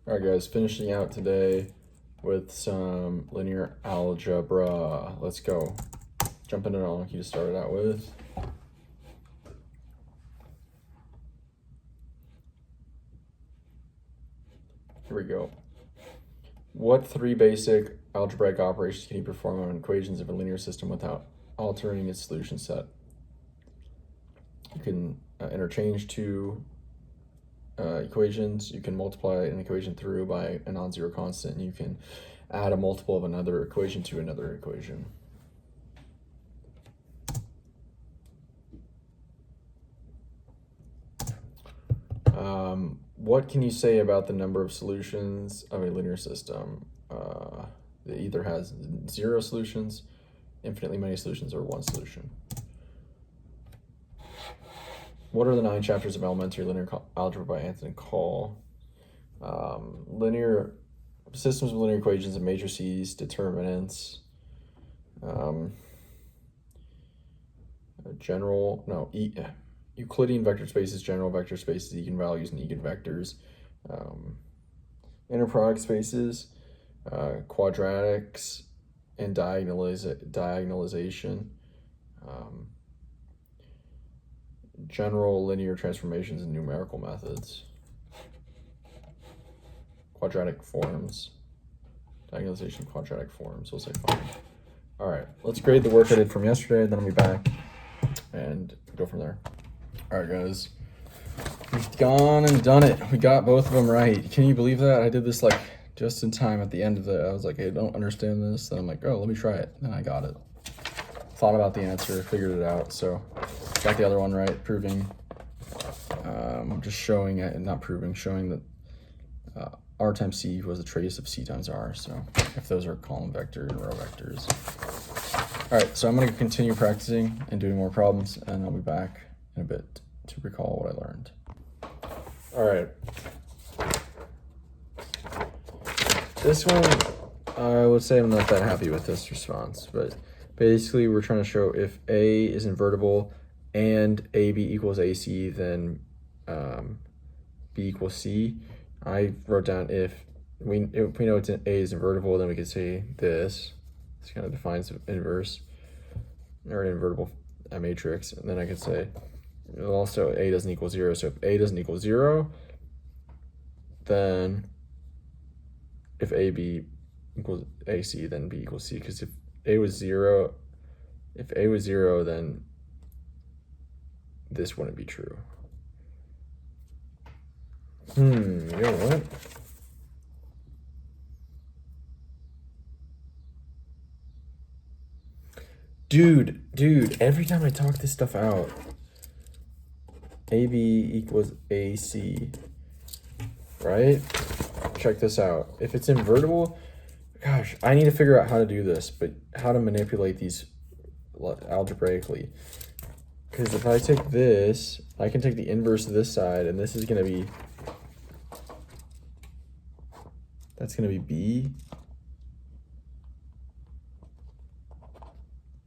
All right, guys, finishing out today with some linear algebra. Let's go. Jump into all you started out with. Here we go. What three basic algebraic operations can you perform on equations of a linear system without altering its solution set? You can interchange two equations. You can multiply an equation through by a non-zero constant. And you can add a multiple of another equation to another equation. What can you say about the number of solutions of a linear system? It either has 0 solutions, infinitely many solutions, or 1 solution. What are the 9 chapters of elementary linear algebra by Anthony Call? Linear systems of linear equations and matrices, determinants, Euclidean vector spaces, general vector spaces, eigenvalues, and eigenvectors, inner product spaces, quadratics, and diagonalization, general linear transformations and numerical methods, quadratic forms, diagonalization, quadratic forms. We'll say fine. All right, let's grade the work I did from yesterday, then I'll be back and go from there. All right, guys, we've gone and done it. We got both of them right. Can you believe that? I did this like just in time at the end of it. I was like, hey, I don't understand this. Then I'm like, oh, let me try it. Then I got it. Thought about the answer, figured it out. So got the other one right, proving, just showing it, not proving, showing that R times C equals the trace of C times R. So if those are column vector and row vectors. All right, so I'm going to continue practicing and doing more problems, and I'll be back in a bit to recall what I learned. All right. This one, I would say I'm not that happy with this response, but basically we're trying to show if A is invertible and AB equals AC, then B equals C. I wrote down if we know A is invertible, then we could say this. This kind of defines inverse or an invertible matrix, and then I could say also A doesn't equal 0. So if A doesn't equal 0, then if AB equals AC, then B equals C. Because if A was 0, then this wouldn't be true. You know what? Dude, every time I talk this stuff out, AB equals AC, right? Check this out. If it's invertible, gosh, I need to figure out how to do this, but how to manipulate these algebraically. Because if I take this, I can take the inverse of this side, and this is going to be, that's going to be B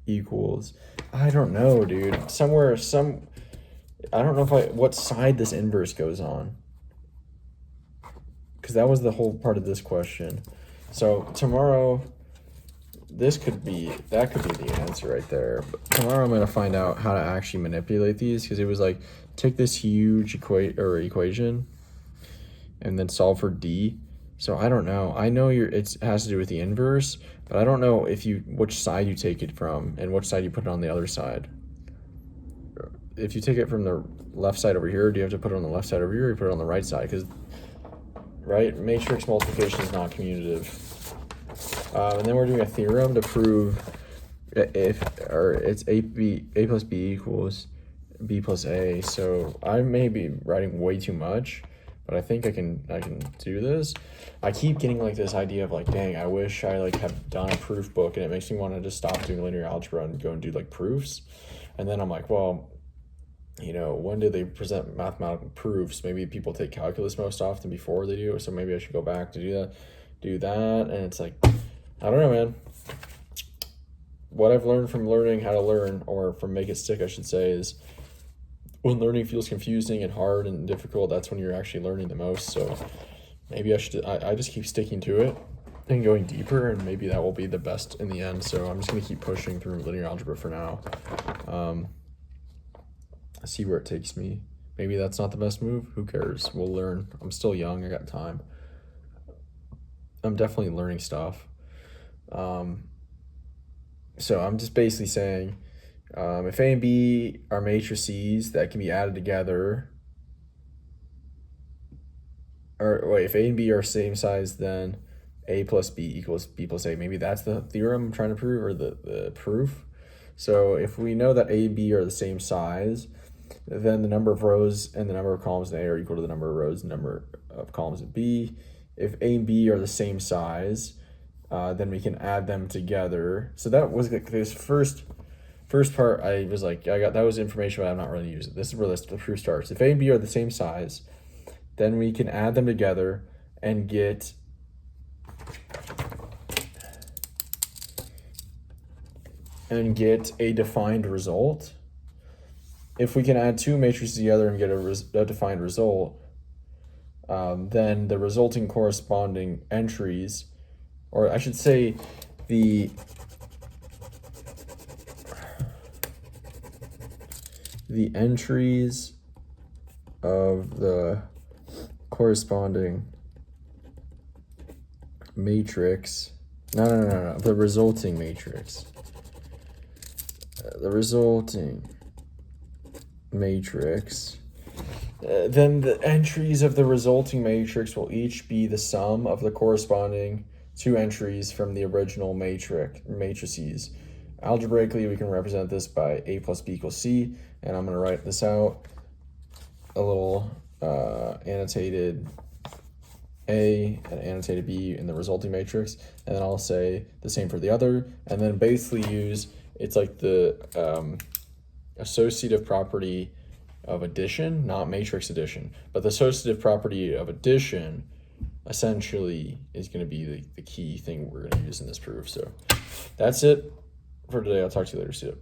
equals, I don't know, dude. I don't know what side this inverse goes on. Because that was the whole part of this question. So tomorrow, that could be the answer right there. But tomorrow I'm going to find out how to actually manipulate these, because it was like, take this huge equation and then solve for D. So I don't know. I know it has to do with the inverse, but I don't know which side you take it from and which side you put it on the other side. If you take it from the left side over here, do you have to put it on the left side over here, or you put it on the right side? Because, right, matrix multiplication is not commutative. And then we're doing a theorem to prove it's A plus B equals B plus A. So I may be writing way too much, but I think I can do this. I keep getting like this idea of like, dang, I wish I like had done a proof book, and it makes me want to just stop doing linear algebra and go and do like proofs. And then I'm like, well, when do they present mathematical proofs? Maybe people take calculus most often before they do, so maybe I should go back to do that. And it's like, I don't know, man. What I've learned from learning how to learn, or from Make It Stick, I should say, is when learning feels confusing and hard and difficult, that's when you're actually learning the most. So maybe I just keep sticking to it and going deeper, and maybe that will be the best in the end. So I'm just going to keep pushing through linear algebra for now. See where it takes me. Maybe that's not the best move. Who cares? We'll learn. I'm still young. I got time. I'm definitely learning stuff. So I'm just basically saying, if A and B are matrices that can be added together, or wait, if A and B are same size, then A plus B equals B plus A. Maybe that's the theorem I'm trying to prove, or the proof. So if we know that A and B are the same size, then the number of rows and the number of columns in A are equal to the number of rows and number of columns in B. If A and B are the same size, then we can add them together. So that was this first part. I was like, that was information, but I'm not really using it. This is where the proof starts. If A and B are the same size, then we can add them together and get a defined result. If we can add two matrices together and get a defined result, then the resulting corresponding entries, or I should say the entries of the corresponding matrix, no, the resulting matrix. The resulting matrix, then the entries of the resulting matrix will each be the sum of the corresponding two entries from the original matrices. Algebraically, we can represent this by A plus B equals C, and I'm going to write this out, a little annotated A and annotated B in the resulting matrix, and then I'll say the same for the other, and then basically use, it's like the associative property of addition, not matrix addition, but the associative property of addition essentially is going to be the key thing we're going to use in this proof. So that's it for today. I'll talk to you later. See you.